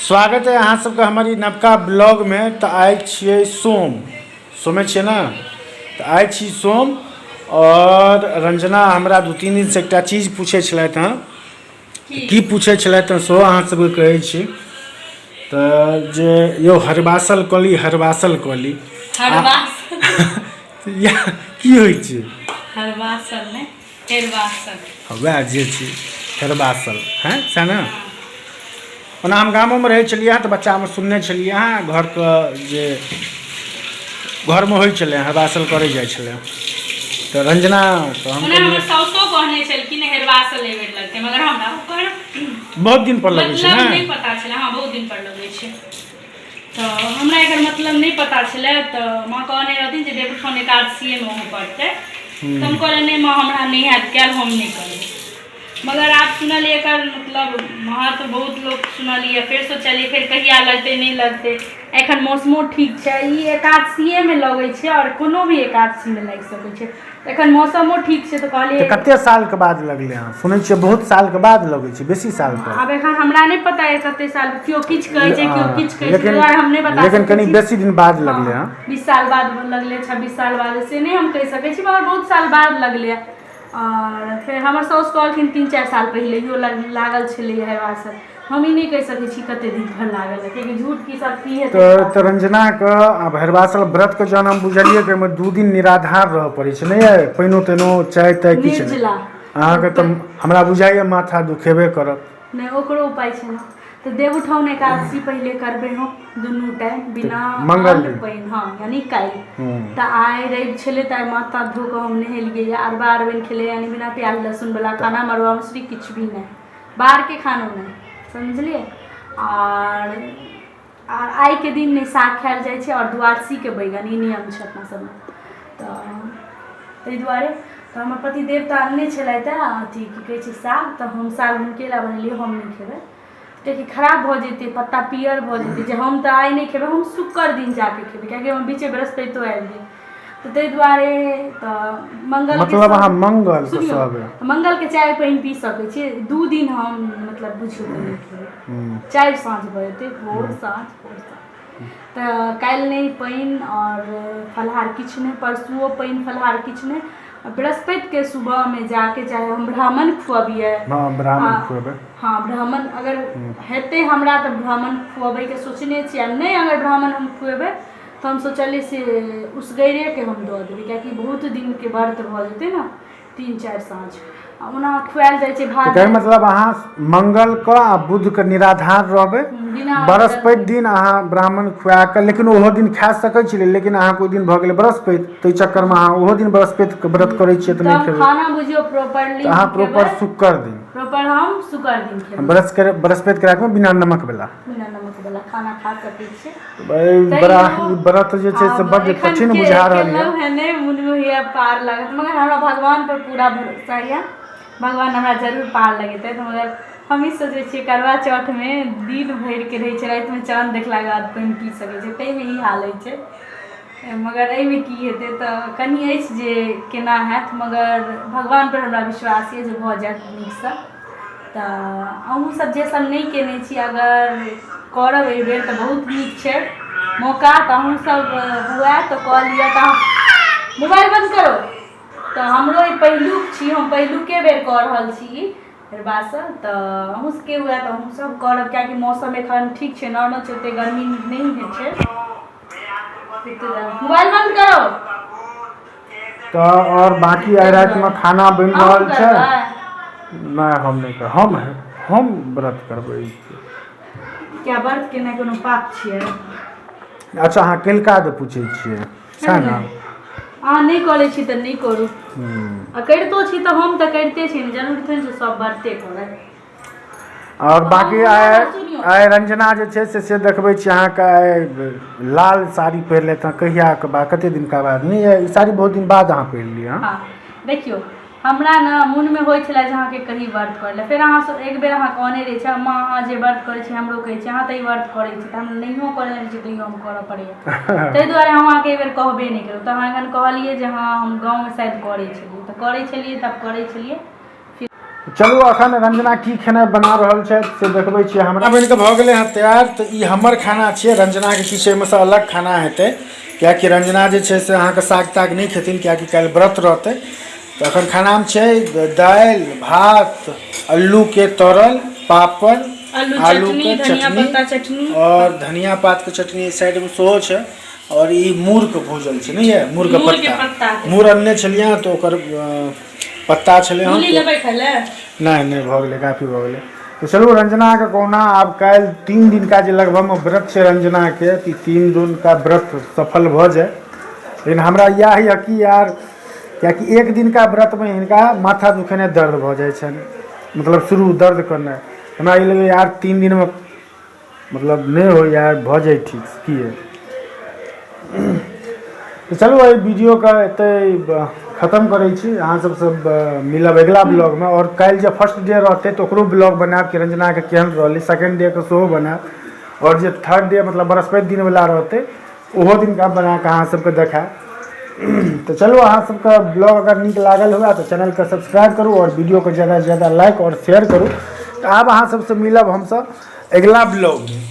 स्वागत है अहाँ सबके हमारी नवका ब्लॉग में। तो आए छिए सोमे छिए ना, तो आए छी सोम। और रंजना हमरा 2-3 दिन से एकटा चीज पूछे छलथि हँ, की पूछे छलथि हँ सो अहाँ सबके कहै छी। तो जे यो हरवासल कली या की होइ छै हरवासल ने हेरवासल वएह जे छै हरवासल हैं सएह ने। ओना हम गामोमे रहै छलियै हँ, तऽ बच्चामे सुनने छलियै हँ, घरमे होइ छलै हरवासल करै जाइ छलै। तऽ रंजना तो हम हमर साउसो कहने छलखिन हेरवासल एहि बेर लगतै, मगर हमरा ओकर बहुत दिन पर लगै छै मतलब ने, नहीं पता छलै। हाँ बहुत दिन पर लगै छै, तो हमरा एकर मतलब नहीं पता छलै। तो माँ कहने रहथिन जे देवउठान एकादशीएमे ओहो पड़तै, तो हम कहलियै नहीं माँ हमरा नहीं हैत कयल, हम नहीं करबै। मगर आप सुनलिए एकर मतलब महत्व बहुत लोग सुनलिए, फिर सोचलिए फिर कहिया लगते नहीं लगते। एखन मौसमो ठीक छै, ई एकादशीए में लगै छै और कोनो भी एकादशी में लागि सकै छै। एखन मौसमो ठीक छै, तो कहलिए कते साल के बाद लगले हँ, सुनै छियै बहुत साल के बाद लगै छै, बेसी साल पर। अब एखन हमरा नहीं पता है कते साल, क्यों किछ कहै छै क्यों किछ कहै छै, हम नहीं बता लेकिन कनी बेसी दिन बाद लगले हँ। 20 साल बाद लगले, 26 साल बाद से नहीं हम कह सकै छी, मगर बहुत साल बाद लगले। और फिर हमर साउस कहलखिन 3-4 साल पहिलेयो लागल छलै हेरवासल। हम ई नहीं कह सकै छी कते दिन पर लागल है, क्योंकि झूठ की सब की हेतै। तो रंजना के आब हरवासल व्रत के जहन हम बुझलिए कि 2 दिन निराधार रह पड़ै छै, नहीं है पाइनो ताइनो चाय ताय किछ नहीं। अहाँके तऽ हमरा बुझाइए माथा दुखेबे करत। नहीं ओकरो उपाय छै ना, तो देवउठान एकादशी पहले करबे हम दुनू टाइम बिना अन्न पाइन, हाँ यानी काल्हि। तो आइ रवि छलै, तो आइ माथा धो कऽ हम नहेलिए, अरबा अरबैन खेले, यानी बिना प्याज लहसुन वाला खाना, मरुआ मसूरी किछ भी नहीं, बाहर के खानो नहीं, समझलिए। और आइ के दिन नहीं साग खायल जाइ छै, और द्वादशी के बैगन, ई नियम छै अपना सबमे। तो ताहि दुआरे तो हमर पति देवता अन्ने छलथि अथी की कहै छै साग, तो हम साग हुनके ला बनेलिए, हम नहीं खेबै कियाकि खराब भऽ जेतै, पत्ता पियर भऽ जेतै। जे हम तऽ आइ नहीं खेबै, हम शुक्र दिन जाके खेबै, कियाकि हम बीचे बृहस्पतिओ आबि गेल, तो ताहि दुआरे तो मंगल मतलब अहाँ मंगल के चाय पानि पी सकै छी। 2 दिन हम मतलब बुझियो कि नहीं खेबै, 4 साँझ भऽ जेतै, भोर साँझ भोर साँझ। तो काल्हि नहीं पानि और फलाहार किछ नहीं, परसुओ पानि फलाहार किछ नहीं। बृहस्पति के सुबह में जाके चाहे हम ब्राह्मण खुआबिए, हाँ ब्राह्मण अगर हेतै हमरा तो ब्राह्मण खुआबै के सोचने छियै। नहीं अगर ब्राह्मण हम खुएबै तो हम सोचलिए से उसगैरे के हम दऽ देबै, कियाकि बहुत दिन के व्रत भऽ जेतै ना, 3-4 साँझ ओना खुआल जाइ छै भात। मतलब अहाँ मंगल के आ बुध के निराधार रहबै, बृहस्पति दिन अहाँ ब्राह्मण खुआ के, लेकिन ओहो दिन खा सकै छी, लेकिन अहाँ कोई दिन भऽ गेलै बृहस्पति, तो चक्कर में अहाँ ओहो दिन बृहस्पति के व्रत करै छियै तऽ नहीं खेबै। खाना बुझियो प्रॉपर्ली अहाँ प्रॉपर शुक्र दिन, प्रॉपर हम शुक्र दिन खेबै, बृहस्पति के रात में बिना नमक वाला खाना खा सकै छी। बड़ा व्रत जे छै से बड़ कठिन बुझा रहल है, नहीं मुन में ये पार लागत, मगर हमरा भगवान पर पूरा भरोसा है, भगवान हमरा जरूर पार लगेतै। तो मगर हम ही सोचे छियै करवा चौथ में दिन भर के रहे छै, रात में चाँद देखला के बाद पानि पी सकै छै, ताहि में ई हाल होइ छै। मगर एहिमे की हेतै तऽ कनि अछि जे केना हैत, मगर भगवान पर हमरा विश्वास है जे भऽ जायत नीकसँ। तो अहूँ सब जे सब नहीं केने छी अगर करब एहि बेर तऽ बहुत नीक छै मौका, तो अहूँ सब हुए तो कऽ लिअ। तो मोबाइल बंद करो, तो हमरो ई पहिलुक छी, हम पहिलुके बेर कऽ रहल छी हरवासल। तो अहूँ सबके हुए तो अहूँ सब करब, कियाकि मौसम एखन ठीक छै, नॉर्मल छै, ओते गर्मी नहीं होइ छै। मोबाइल बंद करो। तो और बाकी आइ रात में खाना बन रहल छै। नहीं हम नहीं कर, हम व्रत करबै। क्या व्रत केना कोनो पाप छियै? अच्छा अहाँ केलका दे पूछे छियै सएह ने। अहाँ नहीं करै छी तऽ नहीं करू, आ करितो छी तऽ हम तऽ करिते छी, जरूरी थोड़े छै सब व्रते करब। और बाकी आइ रंजना जे छै से देखबै छी अहाँके लाल साड़ी पहिरले तऽ कहिया के बाद, कते दिन का बाद? नहीं ई साड़ी बहुत दिन बाद अहाँ पहिरलियै। हाँ देखियो हमरा ना मन में होइ छलै जे अहाँके कहीं व्रत कर ले, फिर अहाँ एक बेर अहाँ कहने रही छै माँ अहाँ जे व्रत करै छी हमरो कहै छी, अहाँ तऽ ई व्रत करै छी, तऽ हम नहियो करने रही छी तैयो हम करऽ पड़ैया। ताहि दुआरे हम अहाँके एक बेर कहबे नहीं करू, तऽ अहाँ एखन कहलिए जे हाँ हम गाँव में शायद करै छलिए, तऽ करै छलिए तब करै छलिए। चलू अखन रंजना की खेनाइ बना रहल छथि से देखबै छियै। हमरा बनिके भऽ गेलै हँ तैयार। तऽ ई हमर खाना छियै, रंजनाके किछु एहिमे सँ अलग खाना हेतै, किएकि रंजना जे छै से अहाँके साग ताग नहीं खेथिन, किएकि काल्हि व्रत रहतै। तो अखन खानामे छै दालि भात, अल्लू के तरल, पापड़, आलू के चटनी और धनिया पात के चटनी साइड में सेहो छै। और ई मूर के भूजल छै, नहीं है मूर के पत्ता, मूर अनने छलियै तो ओकर पत्ता छलै हँ। नहीं भऽ गेलै, काफी भऽ गेलै। तो चलू रंजना के कहुना आब काल्हि 3 दिन का जे लगभग में व्रत छै रंजना के, 3 दिन का व्रत सफल भऽ जाए। लेकिन हमरा यह है कि यार, किएकि 1 दिन का व्रत में हिनका माथा दुखेने दर्द भऽ जाइ छनि, मतलब शुरू दर्द करना। हमरा ई लगे यार 3 दिन में मतलब नहीं हो यार, भऽ जाए ठीक की है। तो चलू एहि वीडियो का एते खत्म करै छी। अहाँ सब मिलब अगला ब्लॉग में। और काल्हि जे फर्स्ट डे रहते तो ओकरो ब्लॉग बनाब कि रंजना के केहन रहलै, सेकंड डे के सेहो बनाब, और जे थर्ड डे मतलब बृहस्पति दिन वाला रहते ओहो दिन का बना के अहाँ सबके देखाएब। तो चलो अहाँ सबका ब्लॉग अगर नीक लागल हुआ तो चैनल के सब्सक्राइब करू और वीडियो को ज़्यादा से ज़्यादा लाइक और शेयर करू। तो आब अहाँ सबसे मिलब हमसब अगला ब्लॉग में।